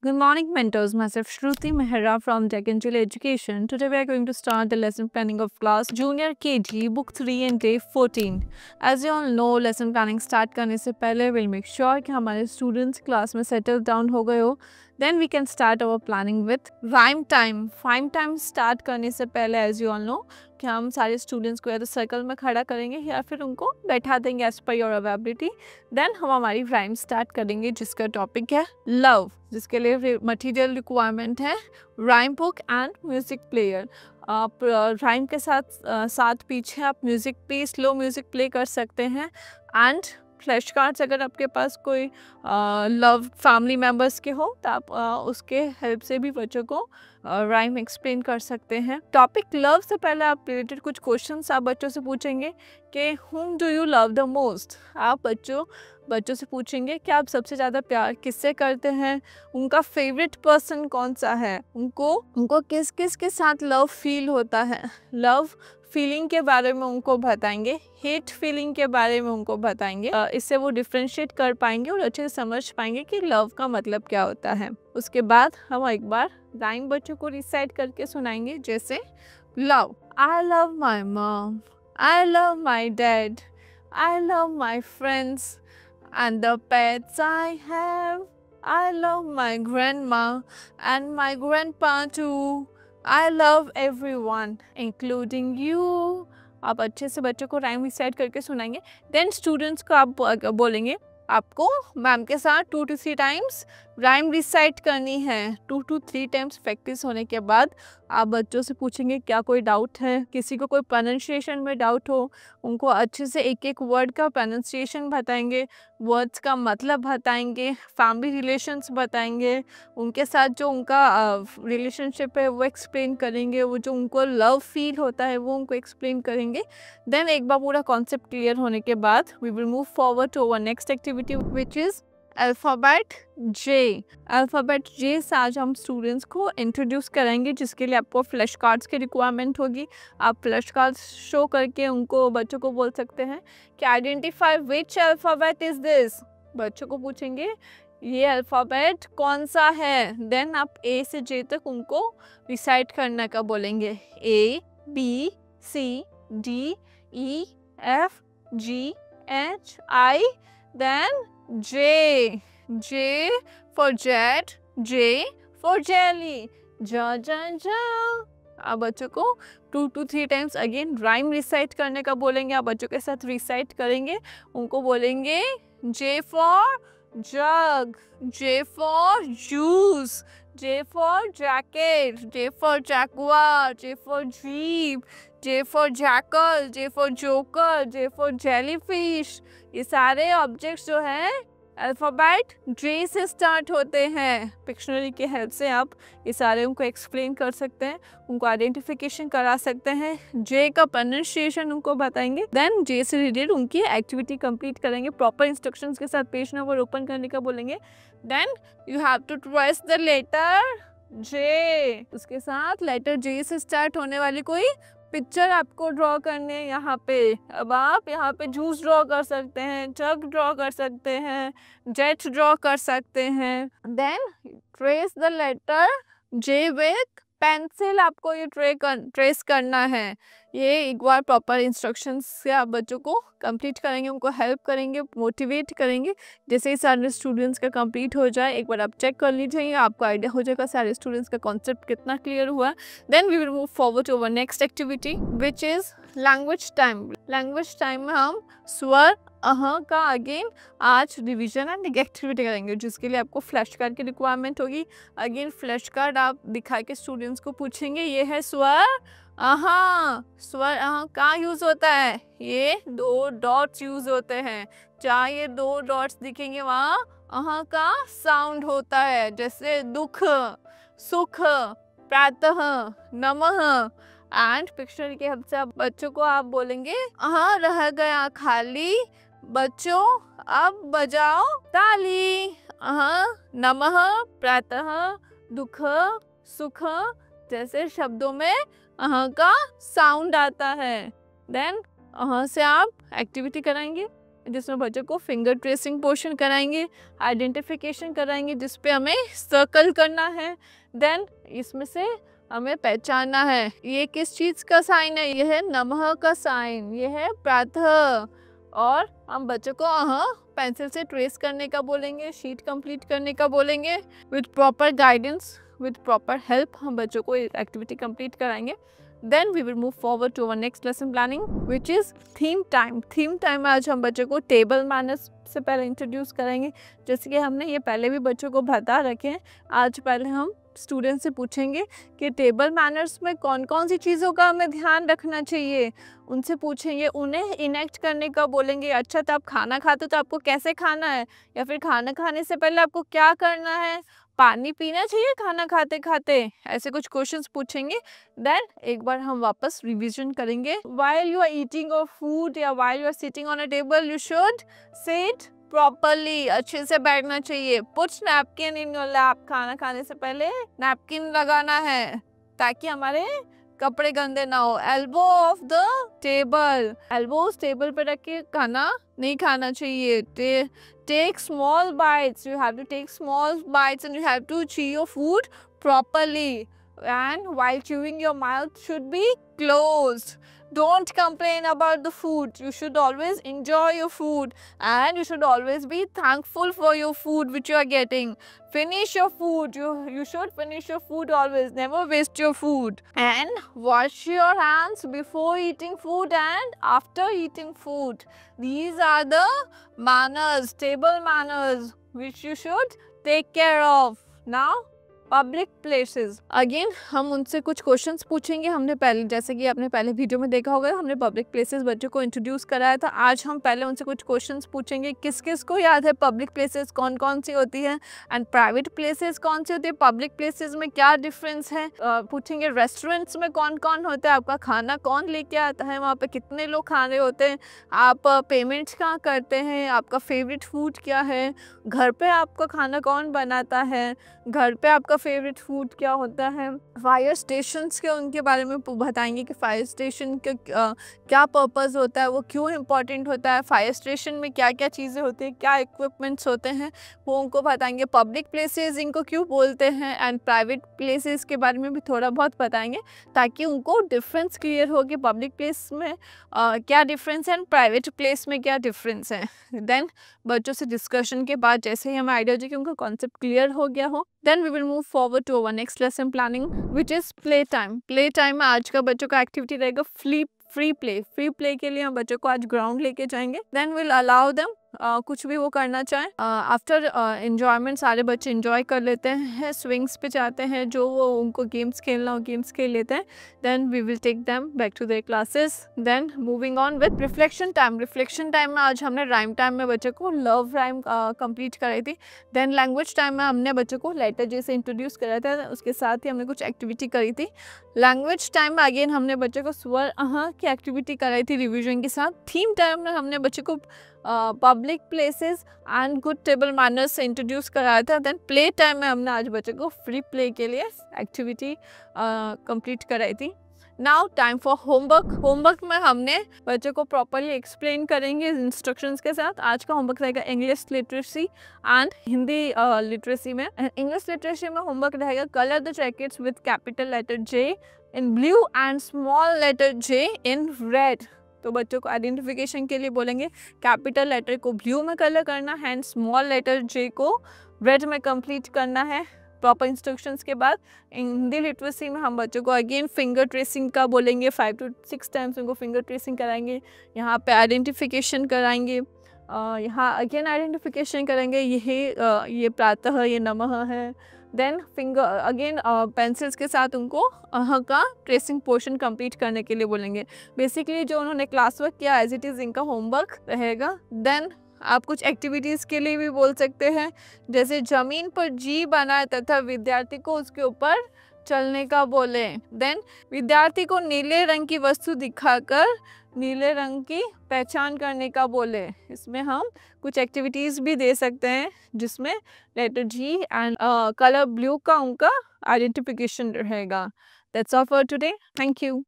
Good morning, mentors. Myself Shruti Mehra from Tech Angel Education. Today we are going to start the lesson planning of class Junior KG, Book 3 and Day 14. As you all know, lesson planning start करने से पहले we'll make sure कि हमारे students class में settle down हो गए हो. Then we can start our planning with rhyme time. Rhyme time start करने से पहले as you all know कि हम सारे students को या तो सर्कल में खड़ा करेंगे या फिर उनको बैठा देंगे as per your availability. Then हम हमारी rhyme start करेंगे जिसका topic है love, जिसके लिए मटीरियल रिक्वायरमेंट है rhyme book and music player. आप राइम के साथ पीछे आप म्यूज़िक पे स्लो म्यूज़िक प्ले कर सकते हैं एंड फ्लैश कार्ड्स अगर आपके पास कोई लव फैमिली मेम्बर्स के हो तो आप उसके हेल्प से भी बच्चों को राइम एक्सप्लेन कर सकते हैं. टॉपिक लव से पहले आप रिलेटेड कुछ क्वेश्चंस आप बच्चों से पूछेंगे कि हुम do you love the most. आप बच्चों से पूछेंगे कि आप सबसे ज़्यादा प्यार किससे करते हैं, उनका फेवरेट पर्सन कौन सा है, उनको किस किस के साथ लव फील होता है. लव फीलिंग के बारे में उनको बताएंगे, हेट फीलिंग के बारे में उनको बताएंगे. इससे वो डिफ्रेंशिएट कर पाएंगे और अच्छे से समझ पाएंगे कि लव का मतलब क्या होता है. उसके बाद हम एक बार राइम बच्चों को रिसाइट करके सुनाएंगे जैसे love. I love my mom, I love my dad, I love my friends and the pets I have. I love my grandma and my grandpa too. I love everyone including you. आप अच्छे से बच्चों को rhyme recite करके सुनाएंगे. Then students को आप बोलेंगे आपको मैम के साथ 2 to 3 टाइम्स राइम रिसाइट करनी है. 2 to 3 टाइम्स प्रैक्टिस होने के बाद आप बच्चों से पूछेंगे क्या कोई डाउट है, किसी को कोई प्रोनाउंसिएशन में डाउट हो, उनको अच्छे से एक एक वर्ड का प्रोनाउंसिएशन बताएंगे, वर्ड्स का मतलब बताएंगे, फैमिली रिलेशंस बताएंगे, उनके साथ जो उनका रिलेशनशिप है वो एक्सप्लेन करेंगे, वो जो उनको लव फील होता है वो उनको एक्सप्लेन करेंगे. देन एक बार पूरा कॉन्सेप्ट क्लियर होने के बाद we will move forward to our next activity which is alphabet J. Alphabet J से आज हम स्टूडेंट्स को इंट्रोड्यूस करेंगे जिसके लिए आपको फ्लैश कार्ड्स की रिक्वायरमेंट होगी. आप फ्लैश कार्ड्स शो करके उनको बच्चों को बोल सकते हैं कि identify which alphabet is this. बच्चों को पूछेंगे ये अल्फ़ाबेट कौन सा है. देन आप ए से जे तक उनको रिसाइट करने का बोलेंगे. A B C D E F G H I then J. J for jet, J for jelly. Ja. आप बच्चों को 2 to 3 times again rhyme recite करने का बोलेंगे. आप बच्चों के साथ रिसाइट करेंगे, उनको बोलेंगे J for jug, J for juice, J for jacket, J for jaguar, J for jeep, J for jackal, J for joker, J for jellyfish. ये सारे ऑब्जेक्ट्स जो हैं अल्फ़ाबेट जे से स्टार्ट होते हैं. पिक्शनरी के हेल्प से आप ये सारे उनको एक्सप्लेन कर सकते हैं, उनको आइडेंटिफिकेशन करा सकते हैं, जे का प्रोनाउंसिएशन उनको बताएंगे. देन जे से रिलेटेड उनकी एक्टिविटी कंप्लीट करेंगे. प्रॉपर इंस्ट्रक्शंस के साथ पेज नंबर ओपन करने का बोलेंगे. Then you have to trace the letter J. उसके साथ लेटर जे से स्टार्ट होने वाली कोई पिक्चर आपको ड्रॉ करने है यहाँ पे. अब आप यहाँ पे जूस ड्रॉ कर सकते हैं, जग ड्रॉ कर सकते हैं, जेट ड्रॉ कर सकते हैं. Then trace the letter J with pencil. आपको ये ट्रेस करना है. ये एक बार प्रॉपर इंस्ट्रक्शंस से आप बच्चों को कंप्लीट करेंगे, उनको हेल्प करेंगे, मोटिवेट करेंगे. जैसे ही सारे स्टूडेंट्स का कंप्लीट हो जाए एक बार आप चेक कर लीजिए, आपको आइडिया हो जाएगा सारे स्टूडेंट्स का कॉन्सेप्ट कितना क्लियर हुआ. Then we will move forward to our next activity which is language time. Language time में हम स्वर का अगेन आज रिवीजन एंड एक्टिविटी करेंगे जिसके लिए आपको फ्लैश कार्ड की रिक्वायरमेंट होगी. अगेन फ्लैश कार्ड आप दिखा के स्टूडेंट्स को पूछेंगे ये है स्वर स्वर कहाँ यूज़ होता है. ये 2 डॉट्स यूज़ होते हैं. जहाँ ये 2 डॉट्स दिखेंगे वहाँ का साउंड होता है. जैसे दुख, सुख, प्रातः, नमः. एंड पिक्चर के हेल्प से आप बच्चों को आप बोलेंगे रह गया खाली, बच्चों अब बजाओ ताली. नमः, प्रातः, दुख, सुख जैसे शब्दों में का साउंड आता है. देन से आप एक्टिविटी कराएंगे. जिसमें बच्चों को फिंगर ट्रेसिंग पोर्शन कराएंगे, आइडेंटिफिकेशन कराएंगे जिस पे हमें सर्कल करना है। देन इसमें से हमें पहचानना है ये किस चीज़ का साइन है, ये है नमः का साइन, ये है प्रातः। और हम बच्चों को पेंसिल से ट्रेस करने का बोलेंगे, शीट कंप्लीट करने का बोलेंगे। With proper guidance, with proper help हम बच्चों को एक्टिविटी कंप्लीट कराएंगे। Then we will move forward to our next lesson planning, which is theme time. Theme time में आज हम बच्चों को टेबल मैनर्स से पहले इंट्रोड्यूस करेंगे। जैसे कि हमने ये पहले भी बच्चों को बता रखे हैं, आज पहले हम स्टूडेंट से पूछेंगे कि टेबल मैनर्स में कौन कौन सी चीज़ों का हमें ध्यान रखना चाहिए। उनसे पूछेंगे, उन्हें इनेक्ट करने का बोलेंगे। अच्छा, तो आप खाना खाते हो तो आपको कैसे खाना है, या फिर खाना खाने से पहले आपको क्या करना है, पानी पीना चाहिए खाना खाते खाते, ऐसे कुछ क्वेश्चंस पूछेंगे। देन एक बार हम वापस रिवीजन करेंगे। While you are eating your food या while you are sitting on a table, you should sit properly, अच्छे से बैठना चाहिए। Put napkin in your lap, खाना खाने से पहले नैपकिन लगाना है ताकि हमारे कपड़े गंदे ना हो। Elbow of the table, elbows table पे रख के खाना नहीं खाना चाहिए। Take small bites, you have to take small bites and you have to chew your food properly, and while chewing your mouth should be closed. Don't complain about the food, you should always enjoy your food and you should always be thankful for your food which you are getting. Finish your food, you should finish your food always, never waste your food, and wash your hands before eating food and after eating food. These are the manners, table manners which you should take care of. Now public places, again हम उनसे कुछ questions पूछेंगे। हमने पहले, जैसे कि आपने पहले वीडियो में देखा होगा, हमने पब्लिक प्लेसेस बच्चों को इंट्रोड्यूस कराया था। आज हम पहले उनसे कुछ क्वेश्चंस पूछेंगे। किस किस को याद है पब्लिक प्लेसेस कौन कौन सी होती है, एंड प्राइवेट प्लेसेस कौन सी होती है, पब्लिक प्लेसेस में क्या डिफरेंस है। पूछेंगे रेस्टोरेंट्स में कौन कौन होता है, आपका खाना कौन लेके आता है, वहाँ पर कितने लोग खा रहे होते हैं, आप पेमेंट्स कहाँ करते हैं, आपका फेवरेट फूड क्या है, घर पर आपका खाना कौन बनाता है, घर पर आपका फेवरेट फूड क्या होता है। फायर स्टेशंस के उनके बारे में बताएंगे कि फायर स्टेशन का क्या पर्पस होता है, वो क्यों इम्पोर्टेंट होता है, फायर स्टेशन में क्या क्या चीज़ें होती हैं, क्या इक्विपमेंट्स होते हैं, वो उनको बताएंगे। पब्लिक प्लेसेस इनको क्यों बोलते हैं, एंड प्राइवेट प्लेसेस के बारे में भी थोड़ा बहुत बताएंगे ताकि उनको डिफरेंस क्लियर हो कि पब्लिक प्लेस में क्या डिफरेंस है एंड प्राइवेट प्लेस में क्या डिफरेंस है। देन बच्चों से डिस्कशन के बाद जैसे ही हमें आइडिया हो जाए कि उनका कॉन्सेप्ट क्लियर हो गया हो, then we will move forward to our next lesson planning which is play time. Play time में आज का बच्चों का एक्टिविटी रहेगा फ्री प्ले। फ्री प्ले के लिए हम बच्चों को आज ग्राउंड लेके जाएंगे। देन विल अलाउ देम कुछ भी वो करना चाहें। आफ्टर एन्जॉयमेंट सारे बच्चे एंजॉय कर लेते हैं, स्विंग्स पे जाते हैं, जो वो उनको गेम्स खेलना हो गेम्स खेल लेते हैं। Then we will take them back to their classes. Then moving on with reflection time. Reflection time में आज हमने राइम टाइम में बच्चों को लव राइम कंप्लीट कराई थी। देन लैंग्वेज टाइम में हमने बच्चों को लेटर जैसे इंट्रोड्यूस कराया था, उसके साथ ही हमने कुछ एक्टिविटी करी थी। लैंग्वेज टाइम में अगेन हमने बच्चों को स्वर की एक्टिविटी कराई थी रिविजन के साथ। थीम टाइम में हमने बच्चों को public places and good table manners से इंट्रोड्यूस कराया था। देन प्ले टाइम में हमने आज बच्चों को फ्री प्ले के लिए एक्टिविटी कंप्लीट कराई थी। Now time for homework. Homework में हमने बच्चों को प्रॉपरली एक्सप्लेन करेंगे इंस्ट्रक्शंस के साथ। आज का होमवर्क रहेगा English literacy and Hindi literacy में। इंग्लिश लिटरेसी में होमवर्क रहेगा colour the jackets with capital letter J in blue and small letter J in red. तो बच्चों को आइडेंटिफिकेशन के लिए बोलेंगे कैपिटल लेटर को ब्लू में कलर करना है एंड स्मॉल लेटर जे को रेड में कंप्लीट करना है। प्रॉपर इंस्ट्रक्शंस के बाद हिंदी लिटरेसी में हम बच्चों को अगेन फिंगर ट्रेसिंग का बोलेंगे, 5 to 6 टाइम्स उनको फिंगर ट्रेसिंग कराएंगे। यहाँ पे आइडेंटिफिकेशन कराएंगे, यहाँ अगेन आइडेंटिफिकेशन करेंगे, ये प्रातः ये नमः है। देन फिंगर अगेन पेंसिल्स के साथ उनको का ट्रेसिंग पोर्शन कंप्लीट करने के लिए बोलेंगे। बेसिकली जो उन्होंने क्लास वर्क किया एज इट इज़ इनका होमवर्क रहेगा। देन आप कुछ एक्टिविटीज़ के लिए भी बोल सकते हैं, जैसे ज़मीन पर जी बनाए तथा विद्यार्थी को उसके ऊपर चलने का बोले। देन विद्यार्थी को नीले रंग की वस्तु दिखाकर नीले रंग की पहचान करने का बोले। इसमें हम कुछ एक्टिविटीज़ भी दे सकते हैं जिसमें letter G and colour blue का उनका आइडेंटिफिकेशन रहेगा। That's all for today. Thank you.